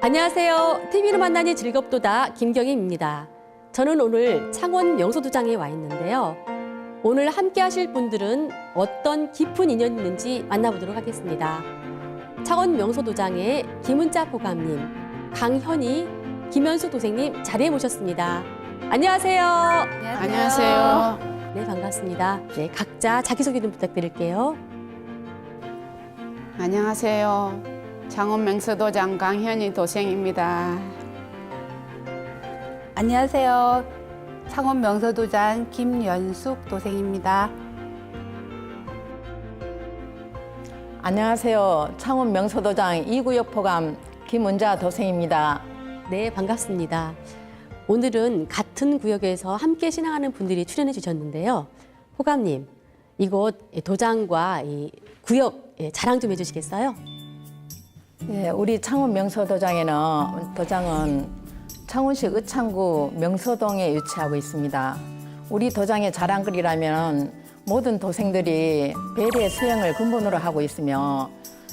안녕하세요. TV로 만나니 즐겁도다 김경임입니다. 저는 오늘 창원 명소도장에 와 있는데요. 오늘 함께 하실 분들은 어떤 깊은 인연이 있는지 만나보도록 하겠습니다. 창원 명소도장의 김은자 보감님, 강현희, 김현수 도생님 자리에 모셨습니다. 안녕하세요. 안녕하세요. 네, 반갑습니다. 네, 각자 자기소개 좀 부탁드릴게요. 안녕하세요. 창원 명소도장 강현희 도생입니다. 안녕하세요. 창원 명소도장 김연숙 도생입니다. 안녕하세요. 창원 명소도장 2구역 포감 김은자 도생입니다. 네, 반갑습니다. 오늘은 같은 구역에서 함께 신앙하는 분들이 출연해 주셨는데요. 호감님, 이곳 도장과 이 구역 자랑 좀 해주시겠어요? 예, 우리 창원 명소도장은 창원시 의창구 명소동에 위치하고 있습니다. 우리 도장의 자랑거리라면 모든 도생들이 배례 수영을 근본으로 하고 있으며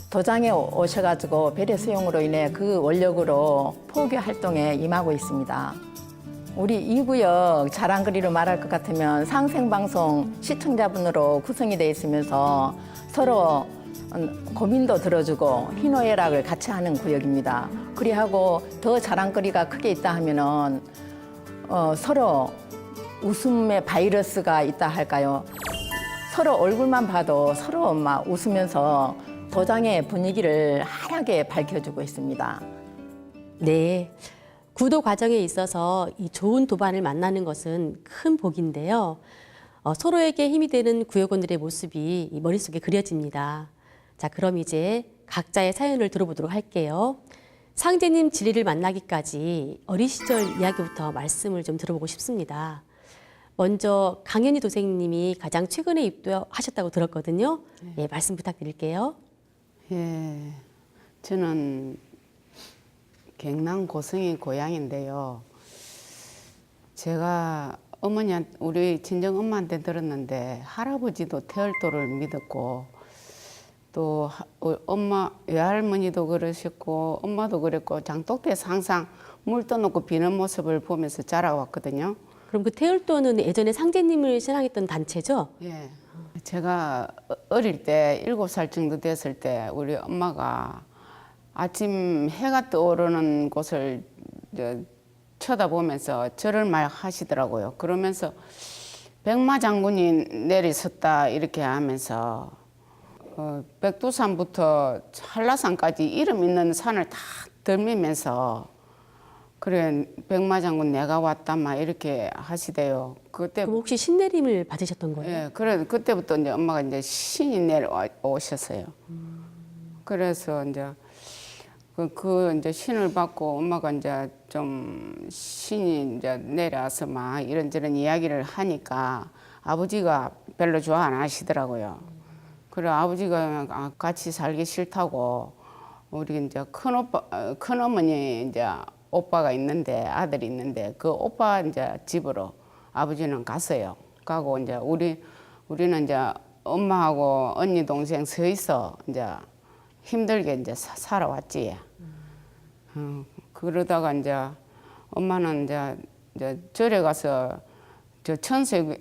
도장에 오셔가지고 배례 수영으로 인해 그 원력으로 포교 활동에 임하고 있습니다. 우리 2구역 자랑거리로 말할 것 같으면 상생방송 시청자분으로 구성이 되어 있으면서 서로 고민도 들어주고 희노애락을 같이 하는 구역입니다. 그리하고 더 자랑거리가 크게 있다 하면은 서로 웃음의 바이러스가 있다 할까요? 서로 얼굴만 봐도 서로 막 웃으면서 도장의 분위기를 환하게 밝혀주고 있습니다. 네, 구도 과정에 있어서 이 좋은 도반을 만나는 것은 큰 복인데요. 서로에게 힘이 되는 구역원들의 모습이 이 머릿속에 그려집니다. 자, 그럼 이제 각자의 사연을 들어보도록 할게요. 상제님 진리를 만나기까지 어린 시절 이야기부터 말씀을 좀 들어보고 싶습니다. 먼저 강현희 도생님이 가장 최근에 입도하셨다고 들었거든요. 네, 말씀 부탁드릴게요. 예, 저는 경남 고성이 고향인데요. 제가 우리 친정 엄마한테 들었는데 할아버지도 태월도를 믿었고 또 엄마 외할머니도 그러셨고 엄마도 그랬고 장독대에서 항상 물 떠놓고 비는 모습을 보면서 자라왔거든요. 그럼 그 태울도는 예전에 상제님을 신앙했던 단체죠? 예. 제가 어릴 때 7살 정도 됐을 때 우리 엄마가 아침 해가 떠오르는 곳을 쳐다보면서 절을 막 하시더라고요. 그러면서 백마 장군이 내리섰다 이렇게 하면서 백두산부터 한라산까지 이름 있는 산을 다 들미면서 그래 백마 장군 내가 왔다 막 이렇게 하시대요. 그때 그럼 혹시 신내림을 받으셨던 거예요? 예, 그래 그때부터 이제 엄마가 이제 신이 내려오셨어요. 그래서 이제 그 이제 신을 받고 엄마가 이제 좀 신이 이제 내려와서 막 이런저런 이야기를 하니까 아버지가 별로 좋아 안 하시더라고요. 그래 아버지가 같이 살기 싫다고 우리 이제 큰어머니 이제 오빠가 있는데 아들이 있는데 그 오빠 이제 집으로 아버지는 갔어요. 가고 이제 우리는 이제 엄마하고 언니 동생 서있어 이제 힘들게 이제 살아왔지. 그러다가 이제 엄마는 이제 절에 가서 저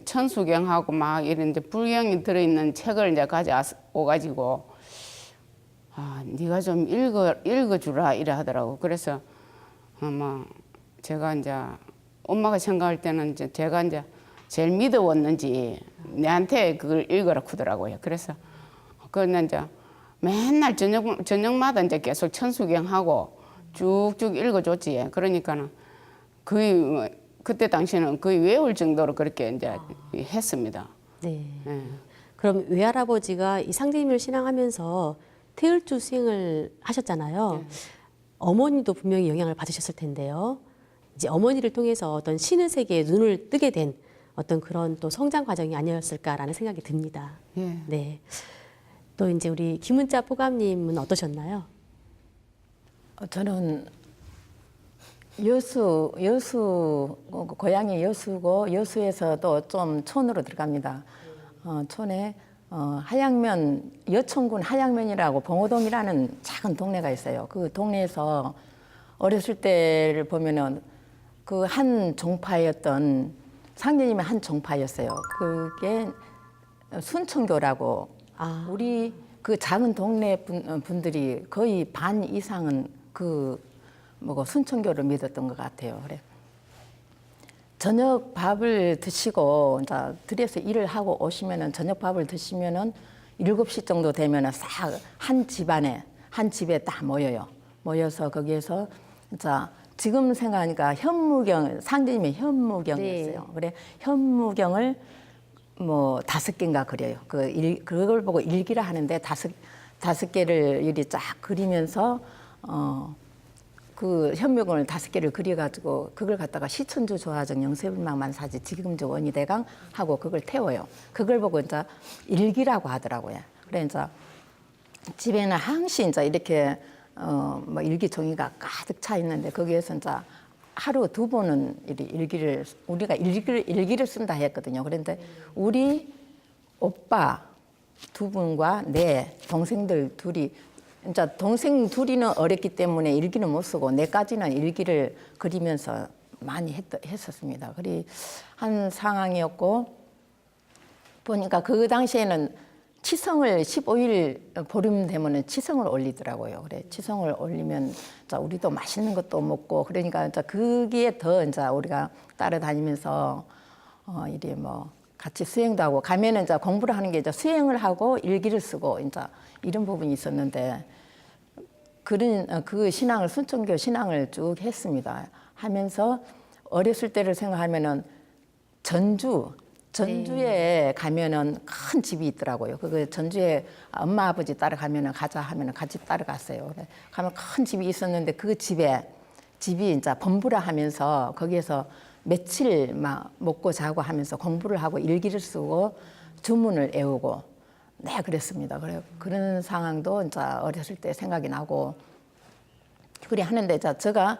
천수경하고 막 이런 이제 불경이 들어있는 책을 이제 가져와가지고 네가 좀 읽어주라 이래 하더라고. 그래서 제가 이제 엄마가 생각할 때는 이제 제가 이제 제일 믿어왔는지 내한테 그걸 읽으라 그러더라고요. 그래서 그는 이제 맨날 저녁마다 이제 계속 천수경하고 쭉쭉 읽어줬지. 그러니까는 그때 당시에는 거의 외울 정도로 그렇게 이제 했습니다. 네. 예. 그럼 외할아버지가 이 상제님을 신앙하면서 태을주 수행을 하셨잖아요. 네. 어머니도 분명히 영향을 받으셨을 텐데요. 이제 어머니를 통해서 어떤 신의 세계에 눈을 뜨게 된 어떤 그런 또 성장 과정이 아니었을까라는 생각이 듭니다. 예. 네. 또 이제 우리 김은자 포감님은 어떠셨나요? 저는 고향이 여수고 여수에서도 좀 촌으로 들어갑니다. 촌에 하양면, 여천군 하양면이라고 봉오동이라는 작은 동네가 있어요. 그 동네에서 어렸을 때를 보면은 그 한 종파였던 상제님의 한 종파였어요. 그게 순천교라고 우리 그 작은 동네 분들이 거의 반 이상은 그 뭐고 순천교를 믿었던 것 같아요. 그래. 저녁 밥을 드시고 이제 들에서 일을 하고 오시면은 저녁 밥을 드시면은 7시 정도 되면은 싹 한 집안에 한 집에 딱 모여요. 모여서 거기에서 이제 지금 생각하니까 현무경 상제님의 현무경이었어요. 네. 그래 현무경을 뭐 5개인가 그려요. 그걸 보고 일기라 하는데 다섯 개를 이리 쫙 그리면서 그 현무경을 5개를 그려가지고 그걸 갖다가 시천주 조화정 영세불망만 사지 지금주 원희대강 하고 그걸 태워요. 그걸 보고 이제 일기라고 하더라고요. 그래 이제 집에는 항시 이제 이렇게 뭐 일기 종이가 가득 차 있는데 거기에서 이제 하루 2번은 일기를 우리가 일기를 쓴다 했거든요. 그런데 우리 오빠 2분과 내 동생들 둘이 이제 동생 둘이는 어렸기 때문에 일기는 못 쓰고 내까지는 일기를 그리면서 많이 했었습니다. 그리 한 상황이었고 보니까 그 당시에는 치성을 15일 보름 되면은 치성을 올리더라고요. 그래 치성을 올리면 자 우리도 맛있는 것도 먹고 그러니까 이제 그게 더 이제 우리가 따라다니면서 이리 뭐 같이 수행도 하고 가면은 이제 공부를 하는 게 이제 수행을 하고 일기를 쓰고 이제 이런 부분이 있었는데 그런 그 신앙을 순천교 신앙을 쭉 했습니다. 하면서 어렸을 때를 생각하면은 전주에 가면은 큰 집이 있더라고요. 그 전주에 엄마 아버지 따라가면은 가자 하면은 같이 따라갔어요. 그래. 가면 큰 집이 있었는데 그 집이 이제 범부라 하면서 거기에서 며칠 막 먹고 자고 하면서 공부를 하고 일기를 쓰고 주문을 외우고 네 그랬습니다. 그래 그런 상황도 이제 어렸을 때 생각이 나고 그래 하는데 제가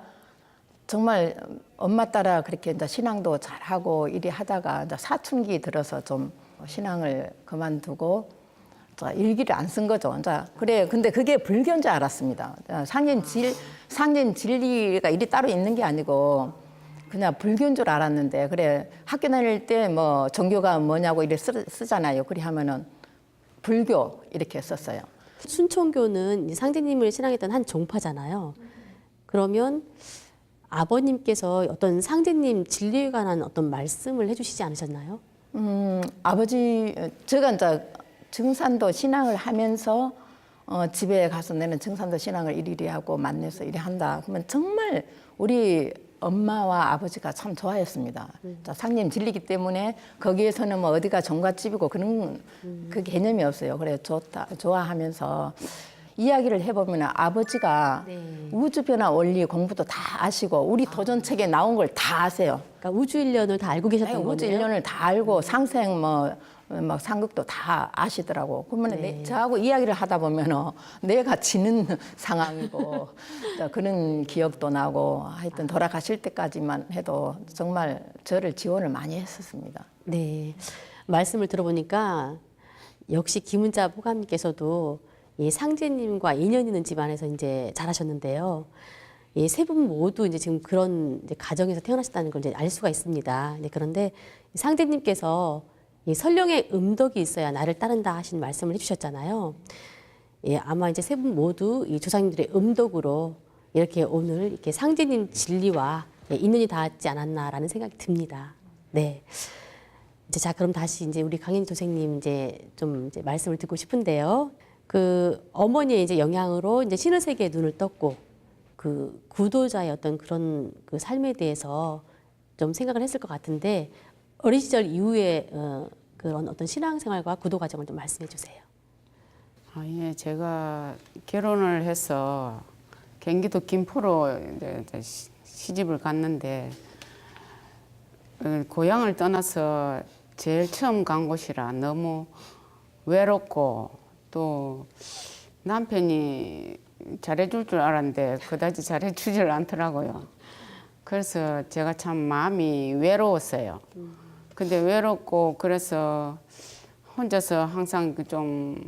정말 엄마 따라 그렇게 이제 신앙도 잘하고 이리 하다가 이제 사춘기 들어서 좀 신앙을 그만두고 일기를 안 쓴 거죠. 그래 근데 그게 불교인 줄 알았습니다. 상전 진리가 일이 따로 있는 게 아니고 그냥 불교인 줄 알았는데 그래 학교 다닐 때 뭐 종교가 뭐냐고 이래 쓰잖아요. 그리 하면은 불교 이렇게 썼어요. 순천교는 이제 상제님을 신앙했던 한 종파잖아요. 그러면 아버님께서 어떤 상제님 진리에 관한 어떤 말씀을 해주시지 않으셨나요? 아버지 제가 이제 증산도 신앙을 하면서 집에 가서 내는 증산도 신앙을 일일이 하고 만나서 이리 한다. 그러면 정말 우리 엄마와 아버지가 참 좋아했습니다. 상님 진리기 때문에 거기에서는 뭐 어디가 종갓집이고 그런 그 개념이 없어요. 그래 좋아하면서 이야기를 해보면 아버지가 우주변화 원리 공부도 다 아시고 우리 도전책에 나온 걸 다 아세요. 그러니까 우주 일련을 다 알고 계셨던 거네요. 우주 일련을 다 알고 상생 막 상극도 다 아시더라고. 그러면 저하고 이야기를 하다 보면 내가 지는 상황이고 그런 기억도 나고 하여튼 돌아가실 때까지만 해도 정말 저를 지원을 많이 했었습니다. 네, 말씀을 들어보니까 역시 김은자 보감님께서도 이 상제님과 인연 있는 집안에서 이제 자라셨는데요. 이 세 분 모두 이제 지금 그런 이제 가정에서 태어나셨다는 걸 이제 알 수가 있습니다. 네, 그런데 상제님께서 이 설령의 음덕이 있어야 나를 따른다 하신 말씀을 해주셨잖아요. 예, 아마 이제 세 분 모두 이 조상님들의 음덕으로 이렇게 오늘 이렇게 상제님 진리와 인연이 닿았지 않았나라는 생각이 듭니다. 네. 자, 그럼 다시 이제 우리 강현희 도생님 이제 좀 이제 말씀을 듣고 싶은데요. 그 어머니의 이제 영향으로 이제 신의 세계에 눈을 떴고 그 구도자의 어떤 그런 그 삶에 대해서 좀 생각을 했을 것 같은데 어린 시절 이후에 그런 어떤 신앙생활과 구도 과정을 좀 말씀해 주세요. 예, 제가 결혼을 해서 경기도 김포로 이제 시집을 갔는데 고향을 떠나서 제일 처음 간 곳이라 너무 외롭고 또 남편이 잘해줄 줄 알았는데 그다지 잘해주질 않더라고요. 그래서 제가 참 마음이 외로웠어요. 근데 외롭고 그래서 혼자서 항상 좀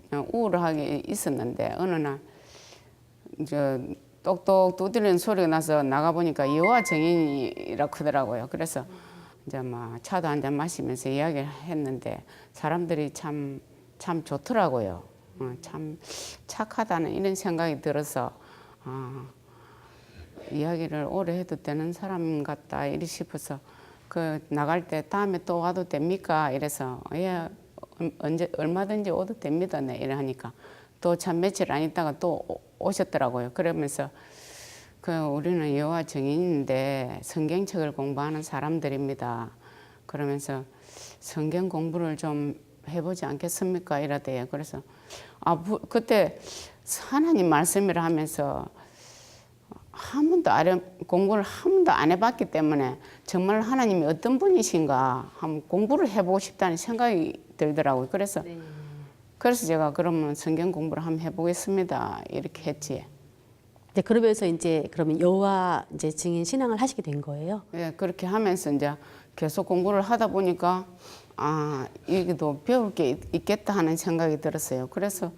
그냥 우울하게 있었는데 어느 날 이제 똑똑 두드리는 소리가 나서 나가 보니까 여호와 증인이라 크더라고요. 그래서 이제 막 차도 한 잔 마시면서 이야기를 했는데 사람들이 참 좋더라고요. 참 착하다는 이런 생각이 들어서 이야기를 오래 해도 되는 사람 같다 이리 싶어서 그 나갈 때 다음에 또 와도 됩니까? 이래서 예 언제 얼마든지 오도 됩니다. 네 이래 하니까 또 참 며칠 안 있다가 또 오셨더라고요. 그러면서 그 우리는 여호와 증인인데 성경책을 공부하는 사람들입니다. 그러면서 성경 공부를 좀 해보지 않겠습니까? 이러대요. 그래서 그때 하나님 말씀이라 하면서 한 번도 공부를 한 번도 안 해봤기 때문에 정말 하나님이 어떤 분이신가 한번 공부를 해보고 싶다는 생각이 들더라고요. 그래서 제가 그러면 성경 공부를 한번 해보겠습니다. 이렇게 했지. 네, 그러면서 이제 그러면 여호와 이제 증인 신앙을 하시게 된 거예요? 예, 그렇게 하면서 이제 계속 공부를 하다 보니까 이게도 배울 게 있겠다 하는 생각이 들었어요. 그래서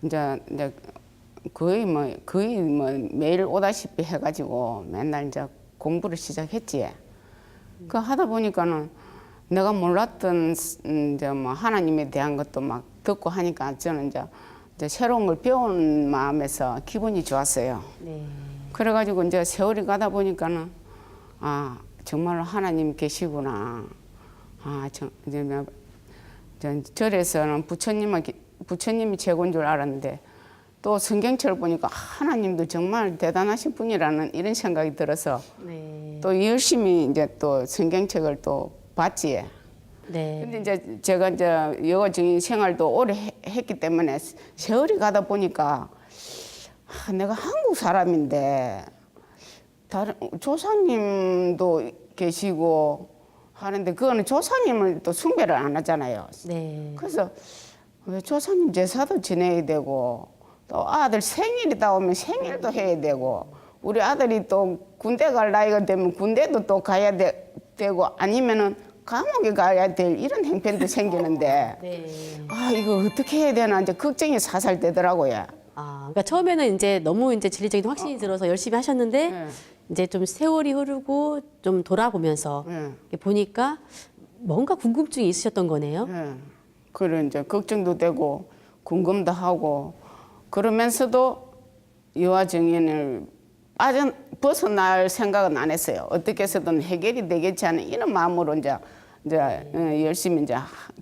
이제 거의 뭐 매일 오다시피 해가지고 맨날 이제 공부를 시작했지. 그 하다 보니까는 내가 몰랐던 이제 뭐 하나님에 대한 것도 막 듣고 하니까 저는 이제 새로운 걸 배운 마음에서 기분이 좋았어요. 네. 그래가지고 이제 세월이 가다 보니까는 정말로 하나님 계시구나. 절에서는 부처님이 최고인 줄 알았는데 또 성경책을 보니까 하나님도 정말 대단하신 분이라는 이런 생각이 들어서 네. 또 열심히 이제 또 성경책을 또 봤지. 네. 근데 이제 제가 이제 여호와 증인 생활도 오래 했기 때문에 세월이 가다 보니까 내가 한국 사람인데 다른 조상님도 계시고 하는데 그거는 조상님을 또 숭배를 안 하잖아요. 네. 그래서 왜 조상님 제사도 지내야 되고 또 아들 생일이다 오면 생일도 해야 되고 우리 아들이 또 군대 갈 나이가 되면 군대도 또 가야 되고 아니면은 감옥에 가야 될 이런 형편도 생기는데 네. 이거 어떻게 해야 되나 이제 걱정이 살살 되더라고요. 그러니까 처음에는 이제 너무 이제 진리적인 확신이 들어서 열심히 하셨는데 네. 이제 좀 세월이 흐르고 좀 돌아보면서 네. 보니까 뭔가 궁금증이 있으셨던 거네요. 예. 그래 이제 걱정도 되고 궁금도 하고 그러면서도 여호와 증인을 벗어날 생각은 안 했어요. 어떻게 해서든 해결이 되겠지 하는 이런 마음으로 이제 열심히 이제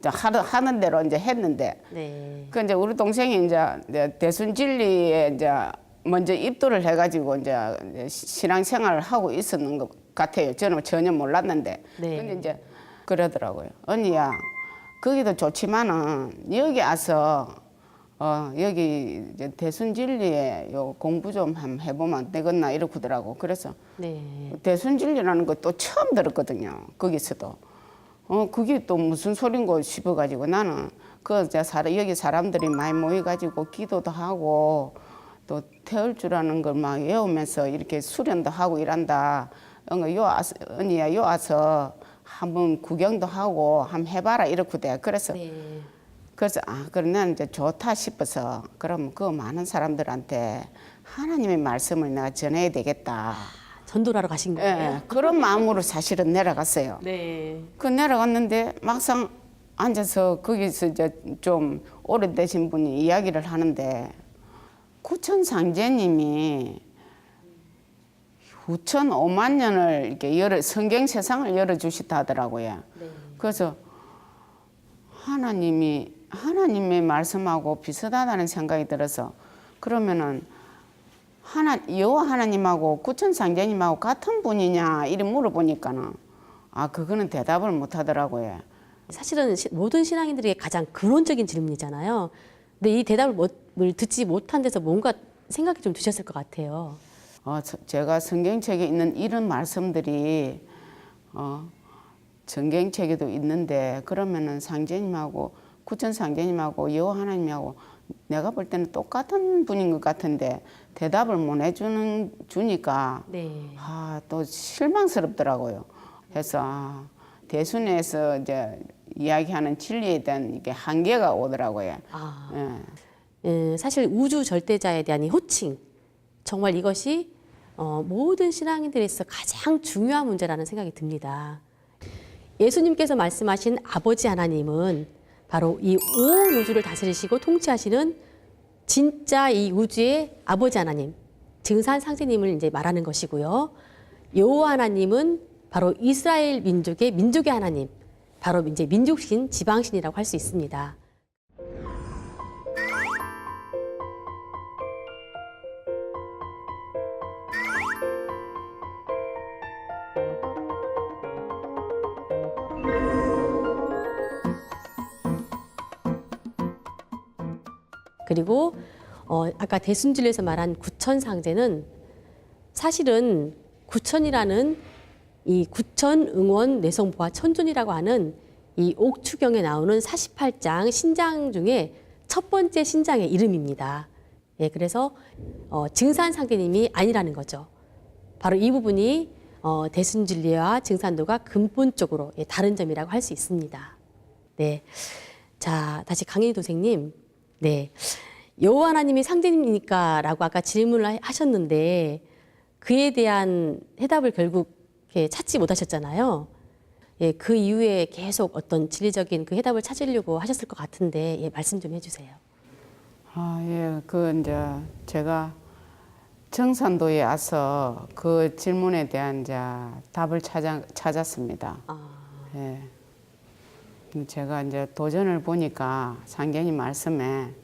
하는 대로 이제 했는데 네. 그 이제 우리 동생이 이제 대순진리에 이제 먼저 입도를 해가지고 이제 신앙생활을 하고 있었는 것 같아요. 저는 전혀 몰랐는데. 네. 근데 이제 그러더라고요. 언니야, 거기도 좋지만은 여기 와서 여기 이제 대순진리에 요 공부 좀 한번 해보면 안 되겠나 이러더라고. 그래서 네. 대순진리라는 것도 처음 들었거든요. 거기서도. 그게 또 무슨 소린고 싶어가지고 나는 여기 사람들이 많이 모여가지고 기도도 하고 또 태울주라는 걸 막 외우면서 이렇게 수련도 하고 이란다. 언니야, 요 와서 한번 구경도 하고 한번 해봐라 이렇게 그래서 네. 그럼 나는 이제 좋다 싶어서 그럼 그 많은 사람들한테 하나님의 말씀을 내가 전해야 되겠다. 전도를 하러 가신 거예요? 예, 그런 마음으로 사실은 내려갔어요. 네. 그 내려갔는데 막상 앉아서 거기서 이제 좀 오래되신 분이 이야기를 하는데 구천 상제님이 후천 5만 년을 이렇게 성경 세상을 열어주시다 하더라고요. 네. 그래서 하나님의 말씀하고 비슷하다는 생각이 들어서 그러면은 여호와 하나님하고 구천 상제님하고 같은 분이냐 이렇게 물어보니까는 그거는 대답을 못 하더라고요. 사실은 모든 신앙인들에게 가장 근원적인 질문이잖아요. 근데 이 대답을 듣지 못한 데서 뭔가 생각이 좀 드셨을 것 같아요. 제가 성경책에 있는 이런 말씀들이 성경책에도 있는데 그러면은 상제님하고 구천 상제님하고 여호와 하나님하고 내가 볼 때는 똑같은 분인 것 같은데 대답을 못 해주니까 네. 또 실망스럽더라고요. 그래서 대순에서 이제 이야기하는 진리에 대한 이게 한계가 오더라고요. 사실 우주 절대자에 대한 이 호칭, 정말 이것이 모든 신앙인들에 있어 가장 중요한 문제라는 생각이 듭니다. 예수님께서 말씀하신 아버지 하나님은 바로 이 온 우주를 다스리시고 통치하시는 진짜 이 우주의 아버지 하나님, 증산 상제님을 이제 말하는 것이고요. 여호와 하나님은 바로 이스라엘 민족의 하나님, 바로 이제 민족신, 지방신이라고 할 수 있습니다. 그리고 아까 대순진리에서 말한 구천상제는 사실은 구천이라는 이 구천, 응원, 내성, 보화, 천존이라고 하는 이 옥추경에 나오는 48장 신장 중에 첫 번째 신장의 이름입니다. 예, 그래서 증산상제님이 아니라는 거죠. 바로 이 부분이 대순진리와 증산도가 근본적으로 다른 점이라고 할 수 있습니다. 네, 자 다시 강인희 도생님, 네, 여호와 하나님이 상제님이니까라고 아까 질문을 하셨는데 그에 대한 해답을 결국 찾지 못하셨잖아요. 예, 그 이후에 계속 어떤 진리적인 그 해답을 찾으려고 하셨을 것 같은데 예, 말씀 좀 해주세요. 예, 이제 제가 정산도에 와서 그 질문에 대한 이제 답을 찾았습니다. 예. 제가 이제 도전을 보니까 상계님 말씀에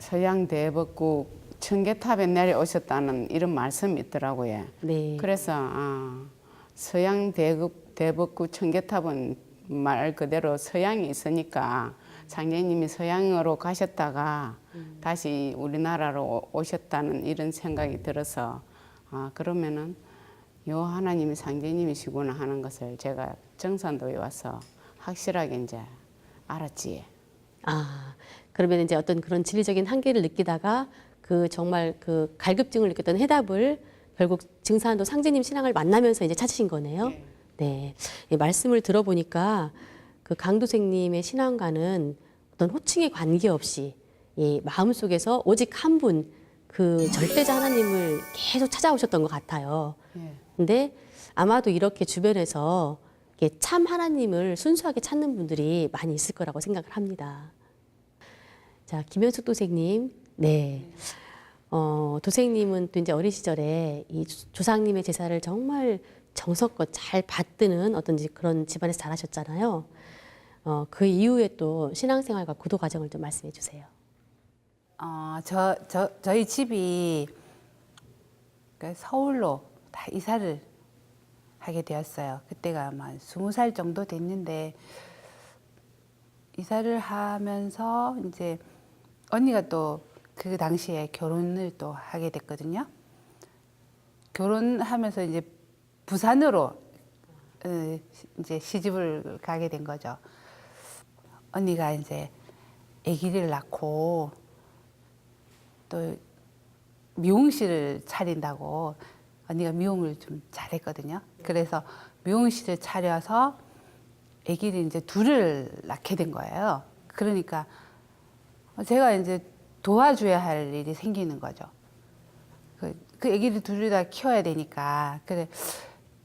서양 대법국 청계탑에 내려오셨다는 이런 말씀이 있더라고요. 네. 그래서 서양 대법국 청계탑은 말 그대로 서양이 있으니까 상제님이 서양으로 가셨다가 다시 우리나라로 오셨다는 이런 생각이 들어서 그러면은 요 하나님이 상제님이시구나 하는 것을 제가 정산도에 와서 확실하게 이제 알았지. 그러면 이제 어떤 그런 진리적인 한계를 느끼다가 그 정말 그 갈급증을 느꼈던 해답을 결국 증산도 상제님 신앙을 만나면서 이제 찾으신 거네요. 네. 네. 예, 말씀을 들어보니까 그 강도생님의 신앙과는 어떤 호칭에 관계없이 이 마음속에서 오직 한 분, 그 절대자 하나님을 계속 찾아오셨던 것 같아요. 예. 근데 아마도 이렇게 주변에서 이렇게 참 하나님을 순수하게 찾는 분들이 많이 있을 거라고 생각을 합니다. 자, 김현숙 도생님, 네. 도생님은 또 이제 어린 시절에 이 조상님의 제사를 정말 정성껏 잘 받드는 어떤지 그런 집안에서 자라셨잖아요. 그 이후에 또 신앙생활과 구도 과정을 좀 말씀해 주세요. 저희 집이 서울로 다 이사를 하게 되었어요. 그때가 아마 20살 정도 됐는데 이사를 하면서 이제 언니가 또 그 당시에 결혼을 또 하게 됐거든요. 결혼하면서 이제 부산으로 이제 시집을 가게 된 거죠. 언니가 이제 아기를 낳고 또 미용실을 차린다고 언니가 미용을 좀 잘했거든요. 그래서 미용실을 차려서 아기를 이제 둘을 낳게 된 거예요. 그러니까 제가 이제 도와줘야 할 일이 생기는 거죠. 그 아기를 둘을 다 키워야 되니까. 그래,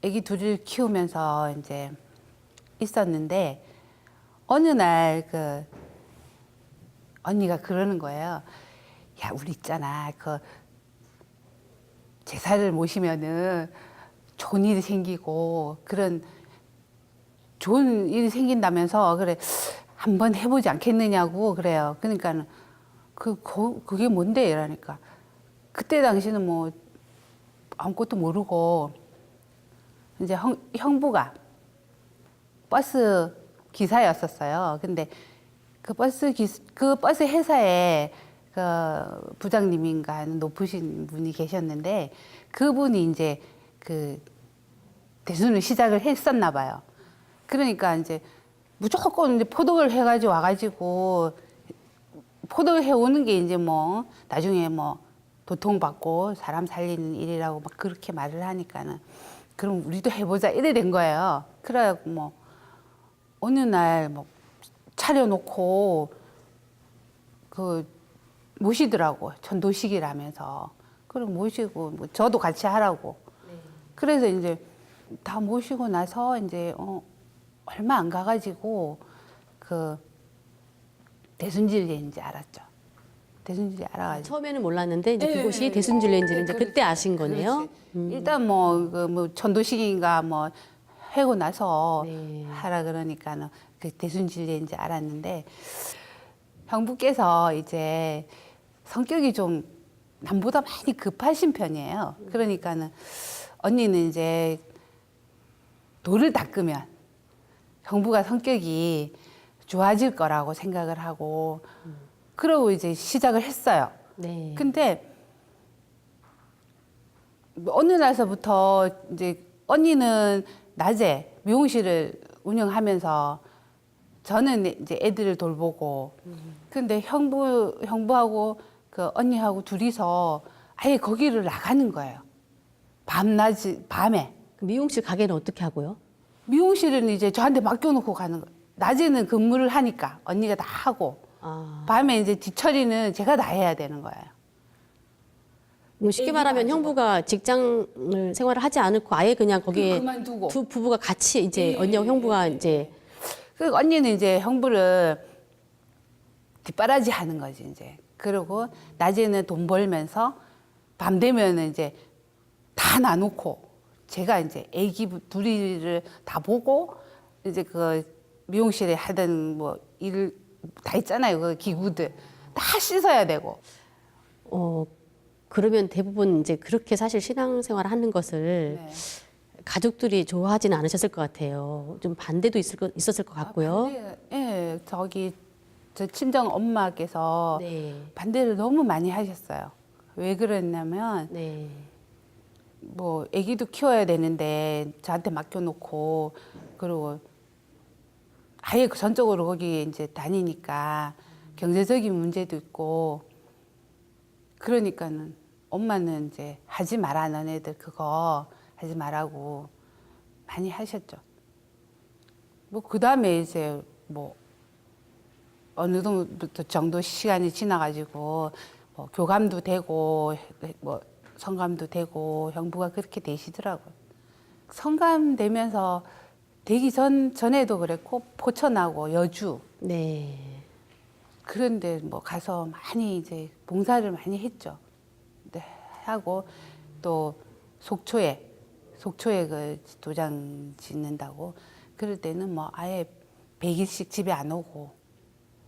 아기 둘을 키우면서 이제 있었는데 어느 날 그 언니가 그러는 거예요. 야, 우리 있잖아. 그 제사를 모시면은 좋은 일이 생기고 그런 좋은 일이 생긴다면서 그래 한번 해보지 않겠느냐고 그래요. 그러니까는 그게 뭔데 이러니까 그때 당시는 뭐 아무것도 모르고 이제 형부가 버스 기사였었어요. 근데 그 버스 회사에 그 부장님인가 하는 높으신 분이 계셨는데 그분이 이제 그 대순을 시작을 했었나 봐요. 그러니까 이제 무조건 이제 포덕을 해가지고 와가지고 포덕을 해오는 게 이제 뭐 나중에 뭐 도통받고 사람 살리는 일이라고 막 그렇게 말을 하니까는 그럼 우리도 해보자 이래 된 거예요. 그래갖고 뭐 어느 날 뭐 차려놓고 그 모시더라고. 전도식이라면서. 그럼 모시고 뭐 저도 같이 하라고. 그래서 이제 다 모시고 나서 이제 얼마 안 가가지고 그 대순진례인지 알았죠. 대순진례 알아가지고. 처음에는 몰랐는데 이제 네, 그곳이 네, 대순진례인지는 이제 그렇지. 그때 아신 거네요. 그렇지. 일단 뭐 전도식인가 뭐 하고 나서 네. 하라 그러니까는 그 대순진례인지 알았는데 형부께서 이제 성격이 좀 남보다 많이 급하신 편이에요. 그러니까는 언니는 이제 돌을 닦으면 형부가 성격이 좋아질 거라고 생각을 하고 그러고 이제 시작을 했어요. 네. 근데 어느 날서부터 이제 언니는 낮에 미용실을 운영하면서 저는 이제 애들을 돌보고 근데 형부하고 그 언니하고 둘이서 아예 거기를 나가는 거예요. 밤에. 그 미용실 가게는 어떻게 하고요? 미용실은 이제 저한테 맡겨놓고 가는 거예요. 낮에는 근무를 하니까 언니가 다 하고 아, 밤에 이제 뒤처리는 제가 다 해야 되는 거예요. 뭐 쉽게 말하면 형부가 직장을 생활을 하지 않고 아예 그냥 거기에 그만두고. 두 부부가 같이 이제 언니하고 형부가 이제 그 언니는 이제 형부를 뒷바라지 하는 거지 이제. 그리고 낮에는 돈 벌면서 밤 되면은 이제 다 놔놓고 제가 이제 애기 둘이를 다 보고 이제 그 미용실에 하던 뭐 일 다 있잖아요. 그 기구들 다 씻어야 되고. 그러면 대부분 이제 그렇게 사실 신앙생활을 하는 것을 네. 가족들이 좋아하지는 않으셨을 것 같아요. 좀 반대도 있었을 것 같고요. 예, 저기 저 친정 엄마께서 네. 반대를 너무 많이 하셨어요. 왜 그랬냐면 네. 뭐 아기도 키워야 되는데 저한테 맡겨놓고 그리고 아예 전적으로 거기 이제 다니니까 경제적인 문제도 있고 그러니까는 엄마는 이제 하지 마라 너네들 그거 하지 말라고 많이 하셨죠. 뭐 그다음에 이제 뭐 어느 정도 시간이 지나가지고 뭐 교감도 되고 뭐 성감도 되고 형부가 그렇게 되시더라고요. 성감 되면서 되기 전에도 그랬고 포천하고 여주 네. 그런데 뭐 가서 많이 이제 봉사를 많이 했죠. 네, 하고 또 속초에 그 도장 짓는다고 그럴 때는 뭐 아예 100일씩 집에 안 오고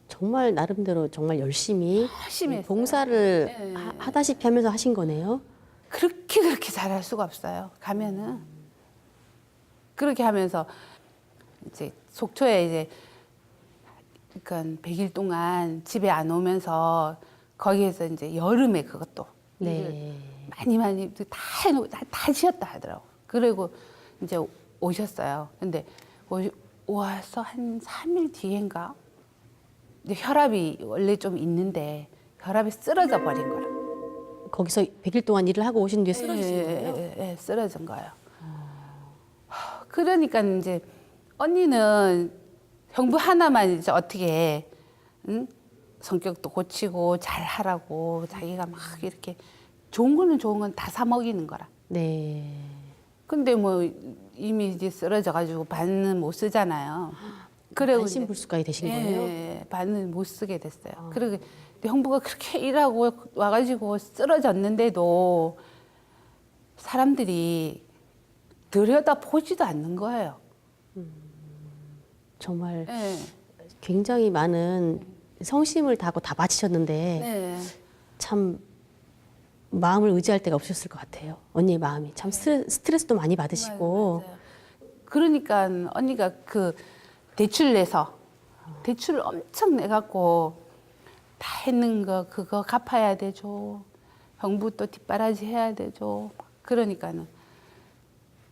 정말 나름대로 정말 열심히 열심히 했어요. 봉사를 네. 하다시피 하면서 하신 거네요. 그렇게 잘할 수가 없어요. 가면은 그렇게 하면서 이제 속초에 이제 그러니까 100일 동안 집에 안 오면서 거기에서 이제 여름에 그것도 네. 많이 다 해놓고 다 지었다 하더라고. 그리고 이제 오셨어요. 근데 와서 한 3일 뒤인가 이제 혈압이 원래 좀 있는데 혈압이 쓰러져 버린 거라. 거기서 100일 동안 일을 하고 오신 뒤에 쓰러지신 거예요? 예, 쓰러진 거예요. 그러니까 이제 언니는 형부 하나만 이제 어떻게 응? 성격도 고치고 잘 하라고 자기가 막 이렇게 좋은 거는 좋은 건 다 사 먹이는 거라. 네. 근데 뭐 이미 이제 쓰러져 가지고 반은 못 쓰잖아요. 그리고 반신불수까지 되신 거예요? 예, 반은 못 쓰게 됐어요. 그리고 형부가 그렇게 일하고 와가지고 쓰러졌는데도 사람들이 들여다 보지도 않는 거예요. 정말 예. 굉장히 많은 성심을 다하고 다 바치셨는데 네. 참 마음을 의지할 데가 없으셨을 것 같아요. 언니의 마음이 참 스트레스도 많이 받으시고 맞아요. 그러니까 언니가 그 대출 내서 대출을 엄청 내갖고 다 했는 거 그거 갚아야 되죠. 형부 또 뒷바라지 해야 되죠. 그러니까는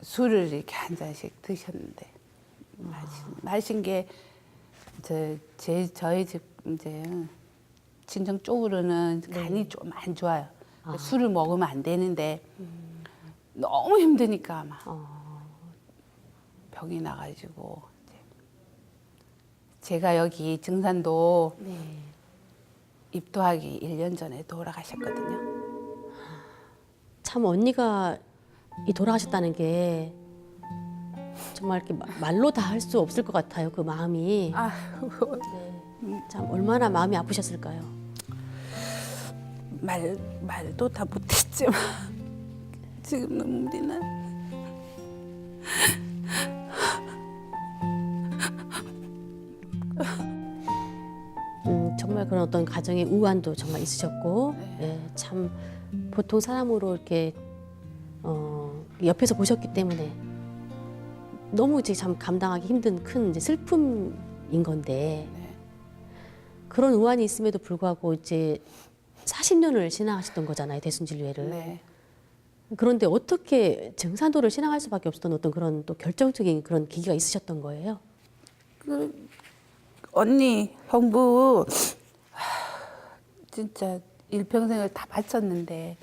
술을 이렇게 한 잔씩 드셨는데 마신 게 저희 집 이제 친정 쪽으로는 간이 좀 안 좋아요. 술을 먹으면 안 되는데 너무 힘드니까 막 병이 나가지고 제가 여기 증산도 네. 입도하기 1년 전에 돌아가셨거든요. 참 언니가 이 돌아가셨다는 게 정말 이렇게 말로 다 할 수 없을 것 같아요. 그 마음이. 참 얼마나 마음이 아프셨을까요? 말도 다 못했지만 지금 눈물이 나. 정말 그런 어떤 가정의 우환도 정말 있으셨고, 예, 참 보통 사람으로 이렇게 옆에서 보셨기 때문에 너무 이제 참 감당하기 힘든 큰 이제 슬픔인 건데 그런 우환이 있음에도 불구하고 이제 40년을 신앙하셨던 거잖아요, 대순진료회를. 네. 그런데 어떻게 증산도를 신앙할 수밖에 없었던 어떤 그런 또 결정적인 그런 계기가 있으셨던 거예요? 그 언니, 형부 진짜 일평생을 다 바쳤는데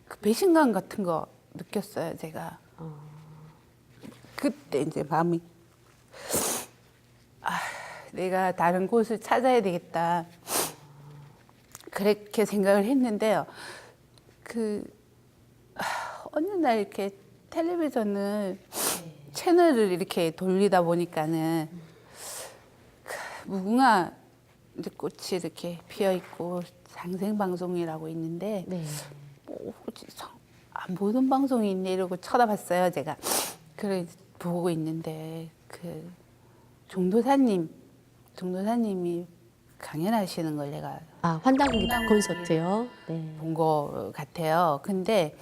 그 배신감 같은 거 느꼈어요, 제가. 그때 이제 마음이 내가 다른 곳을 찾아야 되겠다. 그렇게 생각을 했는데요. 어느 날 이렇게 텔레비전을 채널을 이렇게 돌리다 보니까는 무궁화 이제 꽃이 이렇게 피어 있고 상생 방송이라고 있는데 네. 안 보는 방송이 있네 이러고 쳐다봤어요, 제가. 그래 보고 있는데 그 종도사님이 강연하시는 걸 내가 아, 환단기 콘서트요. 네. 본 거 같아요. 근데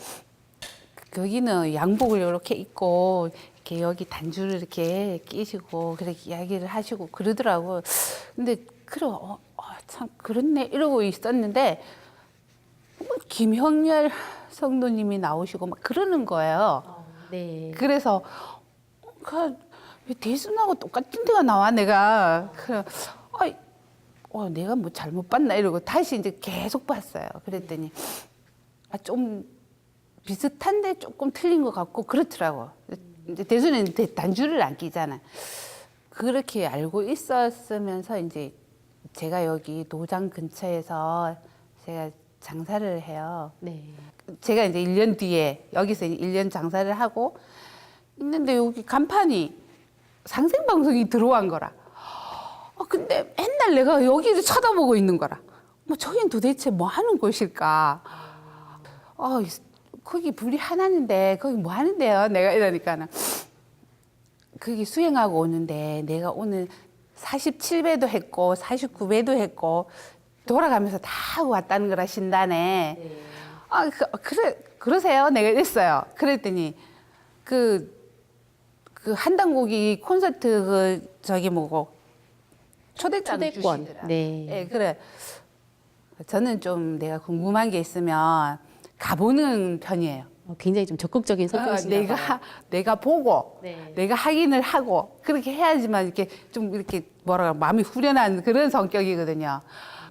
거기는 양복을 이렇게 입고 이렇게 여기 단줄을 이렇게 끼시고 그렇게 이야기를 하시고 그러더라고. 근데 그래, 참 그렇네 이러고 있었는데 김형렬 성도님이 나오시고 막 그러는 거예요. 네. 그래서 왜 대순하고 똑같은 데가 나와 내가. 그래, 내가 뭐 잘못 봤나 이러고 다시 이제 계속 봤어요. 그랬더니 좀 비슷한데 조금 틀린 것 같고 그렇더라고. 이제 대순은 단줄을 안 끼잖아. 그렇게 알고 있었으면서 이제 제가 여기 도장 근처에서 제가 장사를 해요. 네. 제가 이제 1년 뒤에 여기서 1년 장사를 하고 있는데 여기 간판이 상생방송이 들어온 거라. 근데 맨날 내가 여기를 쳐다보고 있는 거라. 저긴 도대체 뭐 하는 곳일까? 거기 불이 하나인데 거기 뭐 하는데요? 내가 이러니까는 거기 수행하고 오는데 내가 오늘 47배도 했고 49배도 했고 돌아가면서 다 왔다는 거라 신단에. 그러세요? 내가 이랬어요. 그랬더니 그 한당고기 콘서트 저기 뭐고 초대권 주시더라. 네. 네, 그래. 저는 좀 내가 궁금한 게 있으면 가보는 편이에요. 굉장히 좀 적극적인 성격이신가 봐요. 내가 보고 네. 내가 확인을 하고 그렇게 해야지만 이렇게 좀 이렇게 마음이 후련한 그런 성격이거든요.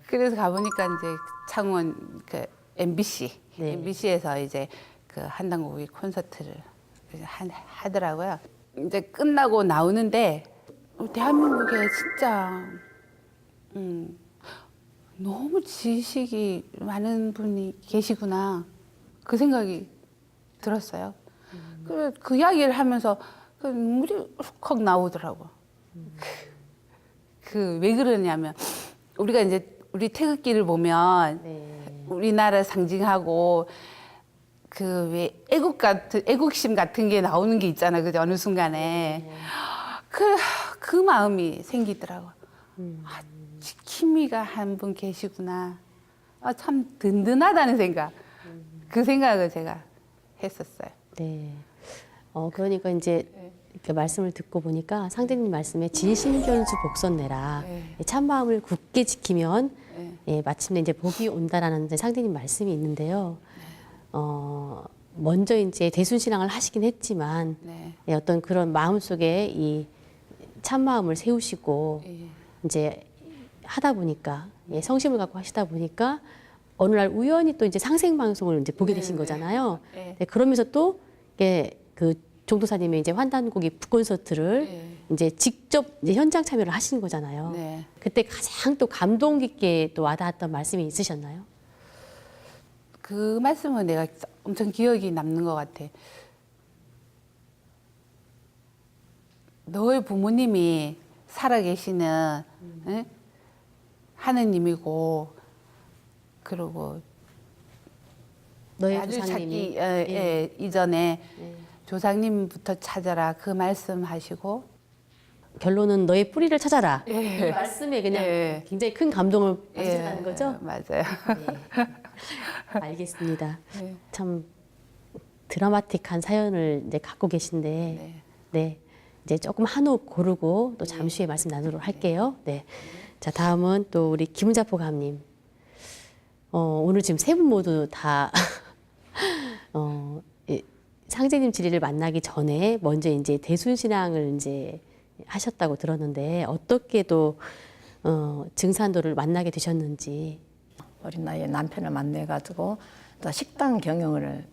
그래서 가보니까 이제 창원 그 MBC, 네. MBC에서 이제 그 한당고기 콘서트를 하더라고요. 이제 끝나고 나오는데 대한민국에 진짜 너무 지식이 많은 분이 계시구나 그 생각이 들었어요. 그래 그 이야기를 하면서 그 눈물이 훅 나오더라고. 그 왜 그러냐면 우리가 이제 우리 태극기를 보면 네. 우리나라 상징하고 그 왜 애국심 같은 게 나오는 게 있잖아, 그죠? 어느 순간에 그 마음이 생기더라고. 지킴이가 한 분 계시구나. 참 든든하다는 생각. 그 생각을 제가 했었어요. 네. 그러니까 이제 이렇게 말씀을 듣고 보니까 상대님 말씀에 진심견수 복선내라. 네. 참마음을 굳게 지키면 네. 예, 마침내 이제 복이 온다라는 이제 상대님 말씀이 있는데요. 먼저 이제 대순신앙을 하시긴 했지만 네. 예, 어떤 그런 마음 속에 이 참마음을 세우시고 예. 이제 하다 보니까 예, 성심을 갖고 하시다 보니까 어느 날 우연히 또 이제 상생 방송을 이제 보게 되신 거잖아요. 네. 네, 그러면서 또 이게 그 종도사님의 이제 환단곡이 북콘서트를 네. 이제 직접 이제 현장 참여를 하신 거잖아요. 네. 그때 가장 또 감동 깊게 또 와닿았던 말씀이 있으셨나요? 그 말씀은 내가 엄청 기억이 남는 것 같아. 너의 부모님이 살아계시는 응? 하느님이고, 그리고 너의 아들 조상님이 찾기 이전에 조상님부터 찾아라 그 말씀하시고, 결론은 너의 뿌리를 찾아라. 예. 이 말씀에 그냥 예. 굉장히 큰 감동을 받으셨다는 거죠? 맞아요. 알겠습니다. 네. 참 드라마틱한 사연을 이제 갖고 계신데, 네. 네. 이제 조금 한호흡 고르고 또 잠시 후에 말씀 나누도록 할게요. 네. 자, 다음은 또 우리 김은자포 감님. 오늘 지금 세 분 모두 다, 상제님 지리를 만나기 전에 먼저 이제 대순신앙을 이제 하셨다고 들었는데, 어떻게 또, 증산도를 만나게 되셨는지. 어린 나이에 남편을 만나가지고 또 식당 경영을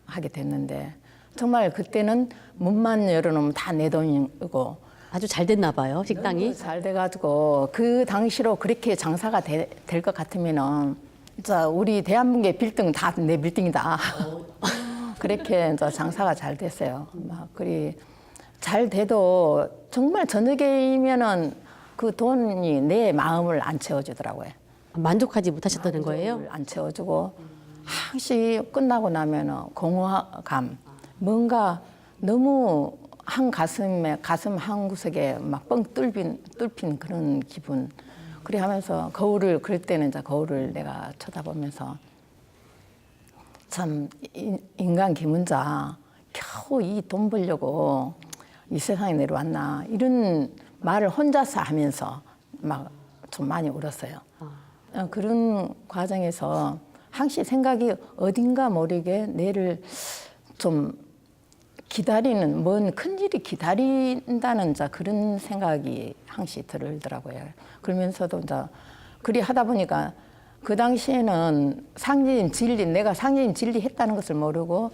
하게 됐는데 정말 그때는 문만 열어놓으면 다 내 돈이고 아주 잘 됐나 봐요, 식당이. 잘 돼가지고 그 당시로 그렇게 장사가 될 것 같으면은 우리 대한민국의 빌딩 다 내 빌딩이다. 그렇게 장사가 잘 됐어요. 막 그리 잘 돼도 정말 저녁이면은 그 돈이 내 마음을 안 채워주더라고요. 만족하지 못하셨다는 거예요? 안 채워주고 항시 끝나고 나면은 공허감, 뭔가 너무 한 가슴 한 구석에 막 뻥 뚫힌 그런 기분. 그래 하면서 그럴 때는 이제 거울을 내가 쳐다보면서 참 인간 김은자 겨우 이 돈 벌려고 이 세상에 내려왔나 이런 말을 혼자서 하면서 막 좀 많이 울었어요. 그런 과정에서 항시 생각이 어딘가 모르게 내를 좀 기다리는 먼 큰일이 기다린다는 그런 생각이 항시 들더라고요. 그러면서도 그리 하다 보니까 그 당시에는 상제님 진리, 내가 상제님 진리 했다는 것을 모르고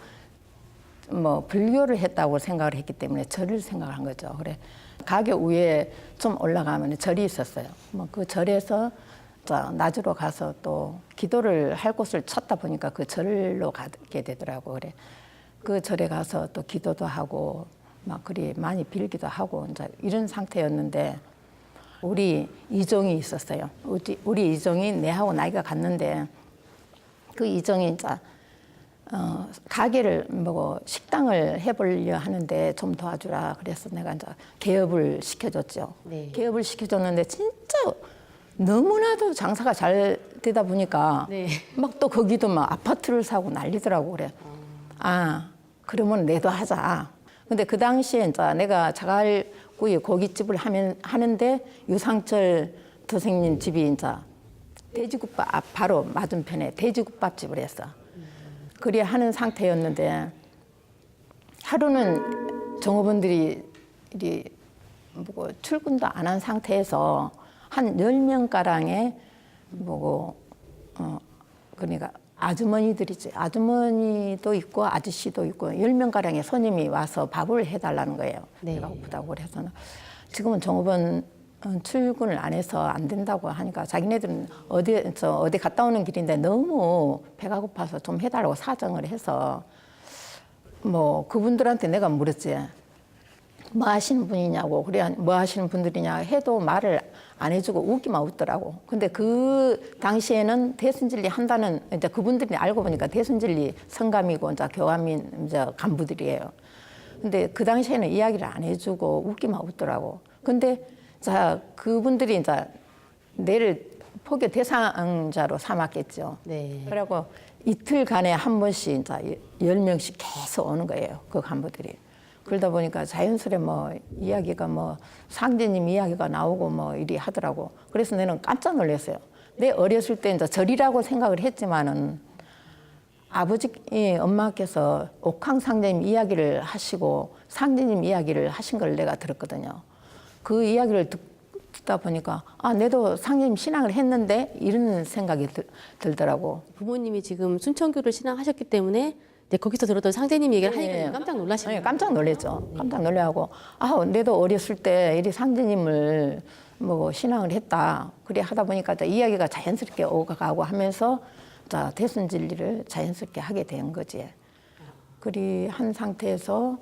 뭐 불교를 했다고 생각을 했기 때문에 절을 생각을 한 거죠. 그래 가게 위에 좀 올라가면 절이 있었어요. 뭐 그 절에서 낮으로 가서 또 기도를 할 곳을 찾다 보니까 그 절로 가게 되더라고. 그래 그 절에 가서 또 기도도 하고 막 그리 많이 빌기도 하고 이제 이런 상태였는데 우리 이종이 있었어요. 우리 이종이 내하고 나이가 같는데 그 이종이 이제 가게를 뭐고 식당을 해보려 하는데 좀 도와주라. 그래서 내가 이제 개업을 시켜줬죠. 네. 개업을 시켜줬는데 진짜 너무나도 장사가 잘 되다 보니까 네. 막 또 거기도 막 아파트를 사고 난리더라고. 그래. 그러면 내도 하자. 근데 그 당시에 이제 내가 자갈구이 고깃집을 하는데 유상철 도생님 집이 이제 돼지국밥 바로 맞은편에 돼지국밥집을 했어. 그리 하는 상태였는데 하루는 종업원들이 뭐고 출근도 안 한 상태에서 한 10명가량의 뭐고 그러니까 아주머니들이지. 아주머니도 있고 아저씨도 있고 10명가량의 손님이 와서 밥을 해달라는 거예요. 네. 배가 고프다고 그래서 지금은 종업원 출근을 안 해서 안 된다고 하니까 자기네들은 어디 갔다 오는 길인데 너무 배가 고파서 좀 해달라고 사정을 해서 뭐 그분들한테 내가 물었지. 뭐 하시는 분이냐고. 그래 뭐 하시는 분들이냐 해도 말을 안 해주고 웃기만 웃더라고. 근데 그 당시에는 대순진리 한다는 이제 그분들이 알고 보니까 대순진리 성감이고 이제 교감인 이제 간부들이에요. 근데 그 당시에는 이야기를 안 해주고 웃기만 웃더라고. 근데 그분들이 이제 내를 포교 대상자로 삼았겠죠. 네. 그리고 이틀간에 한 번씩 이제 10명씩 계속 오는 거예요. 그 간부들이. 그러다 보니까 자연스레 뭐 이야기가 뭐 상제님 이야기가 나오고 뭐 이리 하더라고. 그래서 내는 깜짝 놀랐어요. 내 어렸을 때 이제 절이라고 생각을 했지만은 아버지, 엄마께서 옥황 상제님 이야기를 하시고 상제님 이야기를 하신 걸 내가 들었거든요. 그 이야기를 듣다 보니까 내도 상제님 신앙을 했는데 이런 생각이 들더라고. 부모님이 지금 순천교를 신앙하셨기 때문에 네, 거기서 들었던 상제님 얘기를 네. 하니까 깜짝 놀라시네요. 네, 깜짝 놀랐죠. 깜짝 놀래하고 내도 어렸을 때 이리 상제님을 뭐 신앙을 했다. 그래 하다 보니까 이야기가 자연스럽게 오가고 하면서 자 대순진리를 자연스럽게 하게 된 거지. 그리 한 상태에서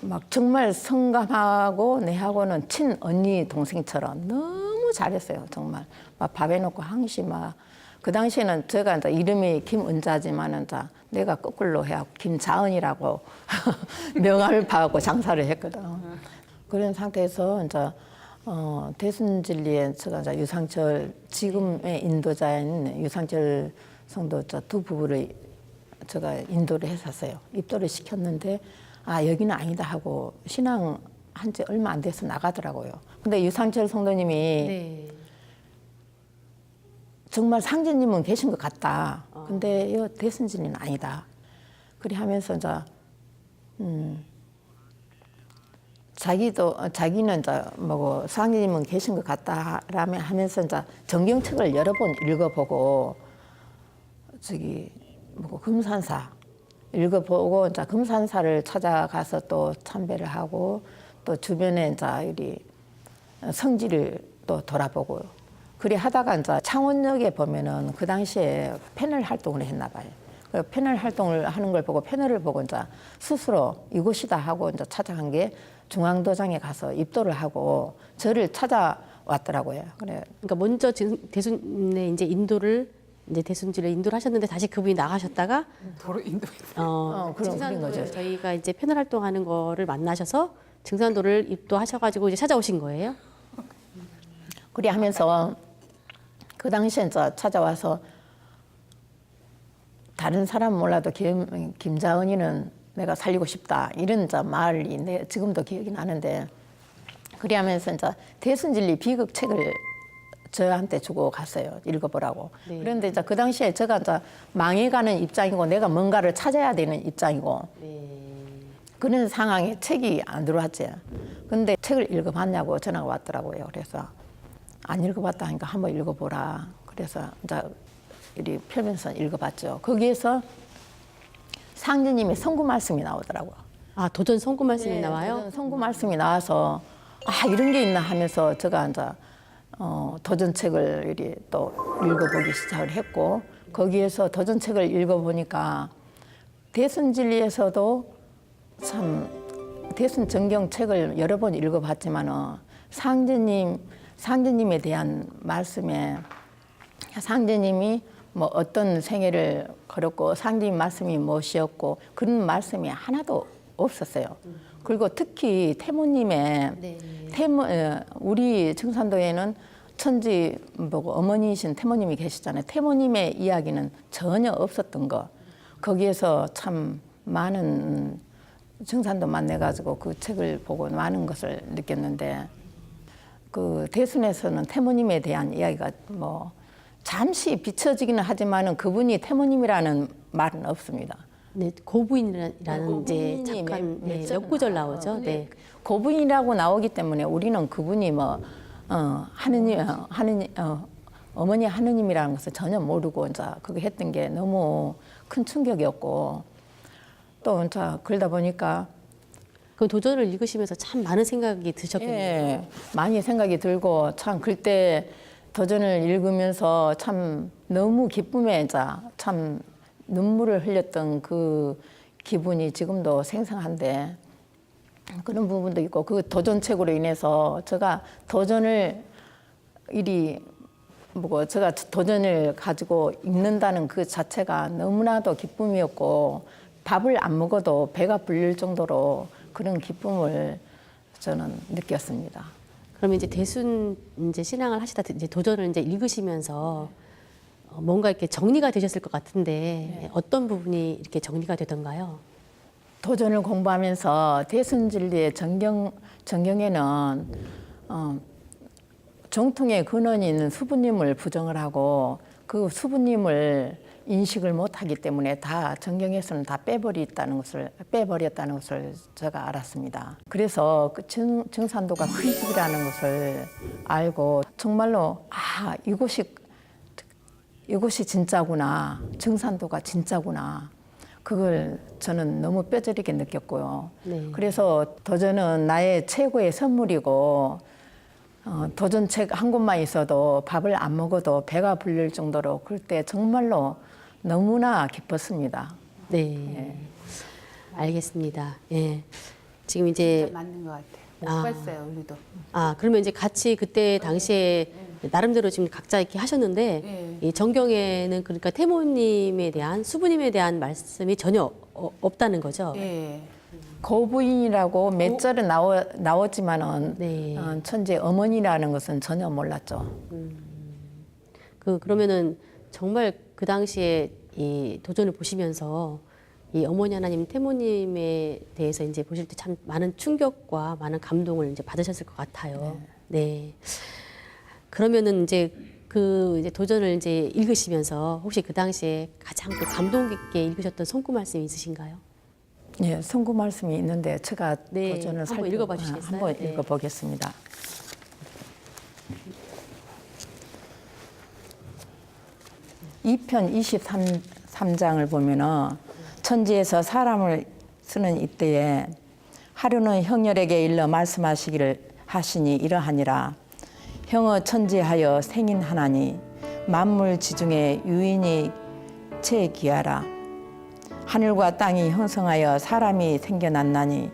막 정말 성감하고 내하고는 친 언니 동생처럼 너무 잘했어요. 정말 막 밥 해놓고 항시 막 그 당시에는 제가 이제 이름이 김은자지만은 내가 거꾸로 해야 김자은이라고 명함을 받고 장사를 했거든. 그런 상태에서 이제 대순진리에 제가 이제 유상철 지금의 인도자인 유상철 성도 두 부부를 제가 인도를 했었어요. 입도를 시켰는데 여기는 아니다 하고 신앙 한 지 얼마 안 돼서 나가더라고요. 근데 유상철 성도님이 네. 정말 상제님은 계신 것 같다. 근데 이 대순진리는 아니다. 그리 하면서 이제 자기는 이제 뭐고 상제님은 계신 것 같다라며 하면서 이제 정경책을 여러 번 읽어보고 뭐고 금산사 읽어보고 이제 금산사를 찾아가서 또 참배를 하고 또 주변에 이제 이리 성지를 또 돌아보고 그리 하다가 이제 창원역에 보면은 그 당시에 패널 활동을 했나 봐요. 그 패널 활동을 하는 걸 보고 패널을 보고 이제 스스로 이곳이다 하고 이제 찾아간 게 중앙도장에 가서 입도를 하고 저를 찾아왔더라고요. 그래. 그러니까 먼저 대순의 이제 인도를 이제 대순지를 인도를 하셨는데 다시 그분이 나가셨다가 도로 인도. 그런 증산도를 거죠. 저희가 이제 패널 활동하는 거를 만나셔서 증산도를 입도하셔가지고 이제 찾아오신 거예요. 그리 하면서 그 당시에 이제 찾아와서 다른 사람 몰라도 김자은이는 내가 살리고 싶다 이런 이제 말이 지금도 기억이 나는데 그리 하면서 이제 대순진리 비극 책을 저한테 주고 갔어요. 읽어보라고. 네. 그런데 이제 그 당시에 제가 이제 망해가는 입장이고 내가 뭔가를 찾아야 되는 입장이고 그런 상황에 책이 안 들어왔지. 근데 책을 읽어봤냐고 전화가 왔더라고요. 그래서 안 읽어봤다 하니까 한번 읽어보라. 그래서 이제 이리 펴면서 읽어봤죠. 거기에서 상제님의 선구 말씀이 나오더라고요. 도전 성구 말씀이 네, 나와요. 도전 선구 말씀이 나와서 이런 게 있나 하면서 제가 이제 도전책을 이리 또 읽어보기 시작을 했고 거기에서 도전책을 읽어보니까 대순진리에서도 참 대순 정경 책을 여러 번 읽어봤지만은 상제님에 대한 말씀에 상제님이 뭐 어떤 생애를 걸었고 상제님 말씀이 무엇이었고 그런 말씀이 하나도 없었어요. 그리고 특히 태모님의 우리 증산도에는 천지 보고 어머니이신 태모님이 계시잖아요. 태모님의 이야기는 전혀 없었던 거. 거기에서 참 많은 증산도 만나가지고 그 책을 보고 많은 것을 느꼈는데 그 대순에서는 태모님에 대한 이야기가 뭐 잠시 비춰지기는 하지만은 그분이 태모님이라는 말은 없습니다. 네, 고부인이라는 이제 고부인이 잠깐 몇 구절 나오죠. 네. 고부인이라고 나오기 때문에 우리는 그분이 뭐 하느님 어머니 하느님이라는 것을 전혀 모르고 이제 그거 했던 게 너무 큰 충격이었고 또 이제 그러다 보니까 그 도전을 읽으시면서 참 많은 생각이 드셨겠네요. 예, 많이 생각이 들고 참 그때 도전을 읽으면서 참 너무 기쁨에 이제 참 눈물을 흘렸던 그 기분이 지금도 생생한데 그런 부분도 있고 그 도전책으로 인해서 제가 도전을 제가 도전을 가지고 읽는다는 그 자체가 너무나도 기쁨이었고 밥을 안 먹어도 배가 불릴 정도로 그런 기쁨을 저는 느꼈습니다. 그러면 이제 대순 이제 신앙을 하시다 이제 도전을 이제 읽으시면서 뭔가 이렇게 정리가 되셨을 것 같은데 어떤 부분이 이렇게 정리가 되던가요? 도전을 공부하면서 대순진리의 정경에는 정통의 근원이 있는 수부님을 부정을 하고 그 수부님을 인식을 못하기 때문에 다 정경에서는 다 빼버렸다는 것을 제가 알았습니다. 그래서 그 증산도가 큰 집이라는 것을 알고 정말로 이곳이 이곳이 진짜구나, 증산도가 진짜구나. 그걸 저는 너무 뼈저리게 느꼈고요. 네. 그래서 도전은 나의 최고의 선물이고 도전책 한 곳만 있어도 밥을 안 먹어도 배가 불릴 정도로 그때 정말로 너무나 기뻤습니다. 네. 알겠습니다. 예. 지금 이제 진짜 맞는 것 같아요. 못 아. 봤어요, 우리도. 그러면 이제 같이 그때 당시에 나름대로 지금 각자 이렇게 하셨는데 네. 이 정경에는 그러니까 태모님에 대한 수부님에 대한 말씀이 전혀 없다는 거죠. 예. 고부인이라고 몇 절은 나왔지만은 네. 천재 어머니라는 것은 전혀 몰랐죠. 그러면은 정말 그 당시에 이 도전을 보시면서 이 어머니 하나님 태모님에 대해서 이제 보실 때 참 많은 충격과 많은 감동을 이제 받으셨을 것 같아요. 네. 그러면은 이제 이제 도전을 이제 읽으시면서 혹시 그 당시에 가장 또 감동 깊게 읽으셨던 성구 말씀이 있으신가요? 예, 성구 말씀이 있는데 제가 네, 도전을 한번 읽어봐 주시겠어요? 한번 네. 읽어보겠습니다. 이 편 23장을 보면은 천지에서 사람을 쓰는 이때에 하루는 형열에게 일러 말씀하시기를 하시니 이러하니라. 형어 천지하여 생인하나니 만물 지중에 유인이 채기하라. 하늘과 땅이 형성하여 사람이 생겨났나니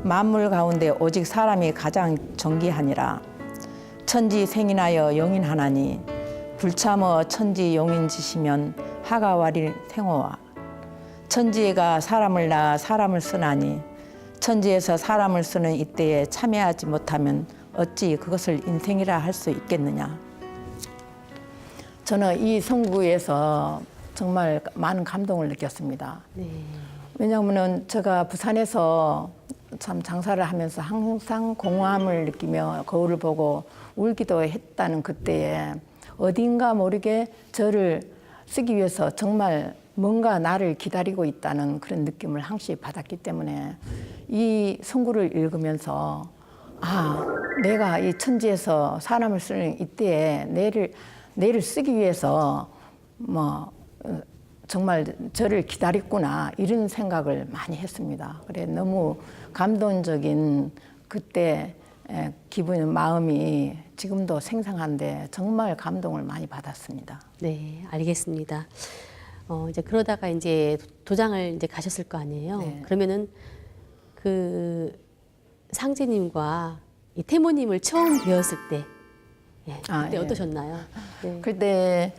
만물 가운데 오직 사람이 가장 존귀하니라. 천지 생인하여 용인하나니 불참어 천지 용인지시면 하가와릴 생호와. 천지가 사람을 낳아 사람을 쓰나니 천지에서 사람을 쓰는 이때에 참여하지 못하면 어찌 그것을 인생이라 할 수 있겠느냐. 저는 이 성구에서 정말 많은 감동을 느꼈습니다. 네. 왜냐하면 제가 부산에서 참 장사를 하면서 항상 공허함을 느끼며 거울을 보고 울기도 했다는 그때에 어딘가 모르게 저를 쓰기 위해서 정말 뭔가 나를 기다리고 있다는 그런 느낌을 항시 받았기 때문에 이 성구를 읽으면서 내가 이 천지에서 사람을 쓰는 이때에 내를 쓰기 위해서 정말 저를 기다렸구나 이런 생각을 많이 했습니다. 그래 너무 감동적인 그때 기분 마음이 지금도 생생한데 정말 감동을 많이 받았습니다. 네, 알겠습니다. 이제 그러다가 이제 도장을 이제 가셨을 거 아니에요. 네. 그러면은 그 상제님과 이 태모님을 처음 뵈었을 때, 그때 예. 어떠셨나요? 네. 그때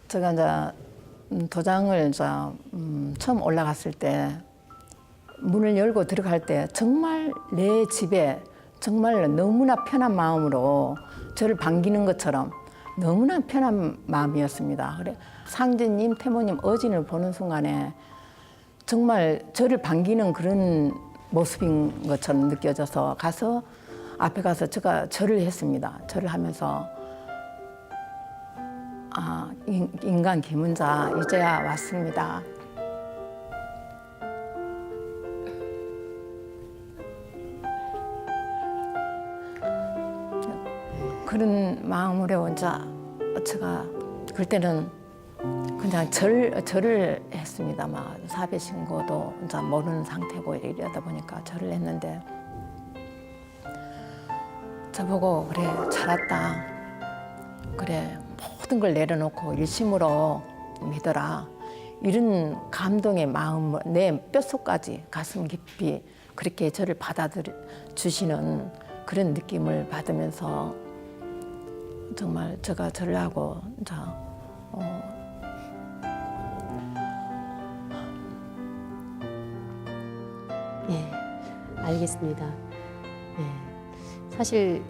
제가 이제 도장을 이제 처음 올라갔을 때 문을 열고 들어갈 때 정말 내 집에 정말 너무나 편한 마음으로 저를 반기는 것처럼 너무나 편한 마음이었습니다. 그래 상제님, 태모님 어진을 보는 순간에 정말 저를 반기는 그런 모습인 것처럼 느껴져서 앞에 가서 제가 절을 했습니다. 절을 하면서 인간 김은자 이제야 왔습니다. 그런 마음으로 이제 제가 그때는 그냥 절을 했습니다. 막 사배 신고도 이제 모르는 상태고 이러다 보니까 절을 했는데 저보고 그래 잘했다. 그래 모든 걸 내려놓고 일심으로 믿어라. 이런 감동의 마음 내 뼛속까지 가슴 깊이 그렇게 저를 받아들여 주시는 그런 느낌을 받으면서 정말 제가 절을 하고 예, 알겠습니다. 예, 사실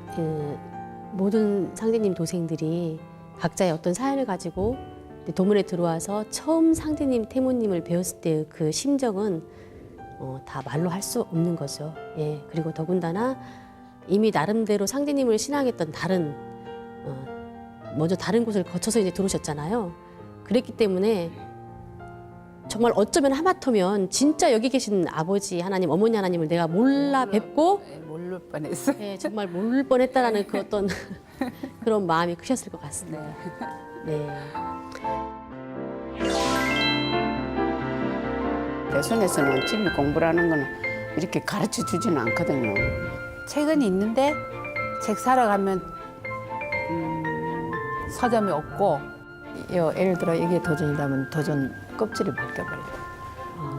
모든 상제님 도생들이 각자의 어떤 사연을 가지고 도문에 들어와서 처음 상제님, 태모님을 배웠을 때 그 심정은 다 말로 할 수 없는 거죠. 예, 그리고 더군다나 이미 나름대로 상제님을 신앙했던 먼저 다른 곳을 거쳐서 이제 들어오셨잖아요. 그랬기 때문에 정말 어쩌면 하마터면 진짜 여기 계신 아버지 하나님, 어머니 하나님을 내가 몰라 뵙고 모를 뻔했어요. 네, 정말 모를 뻔했다라는 그 어떤 그런 마음이 크셨을 것 같습니다. 네. 대선에서는 진리 공부라는 거는 이렇게 가르쳐 주지는 않거든요. 책은 있는데 책 사러 가면 서점이 없고 예를 들어 이게 도전이라면 도전 껍질이 벗겨버려요.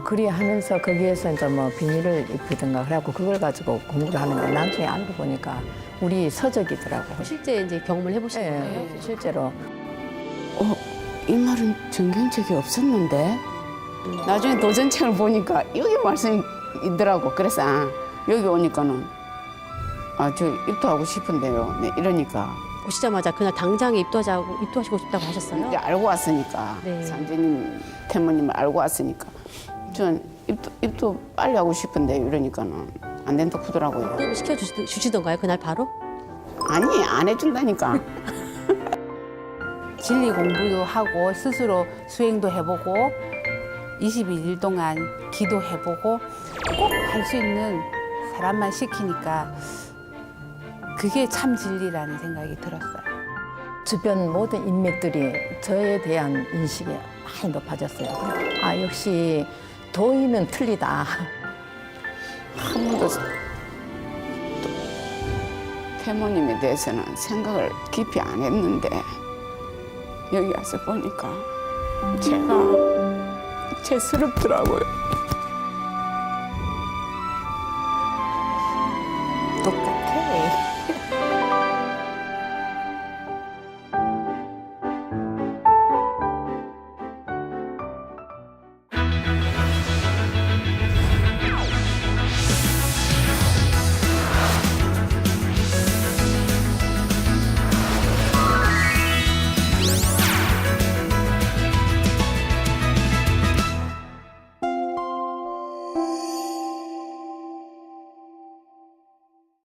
그리 하면서 거기에서 이제 뭐 비닐을 입히든가 그래갖고 그걸 가지고 공부를 하는데 나중에 알고 보니까 우리 서적이더라고. 실제 이제 경험을 해보신 거예요? 네, 실제로. 이 말은 전경책이 없었는데 나중에 도전책을 보니까 여기 말씀이 있더라고. 그래서 여기 오니까는 저 입도하고 싶은데요. 네, 이러니까 오시자마자 그날 당장에 입도하시고 싶다고 하셨어요? 이제 알고 왔으니까 네. 산재님 태모님을 알고 왔으니까 전 입도 빨리 하고 싶은데 이러니까는 안 된다고 하더라고요. 또 시켜주시던가요? 그날 바로? 아니 안 해준다니까. 진리 공부도 하고 스스로 수행도 해보고 22일 동안 기도해보고 꼭 할 수 있는 사람만 시키니까 그게 참 진리라는 생각이 들었어요. 주변 모든 인맥들이 저에 대한 인식이 많이 높아졌어요. 역시 도인은 틀리다. 한 번도 태모님에 대해서는 생각을 깊이 안 했는데 여기 와서 보니까 제가 죄스럽더라고요.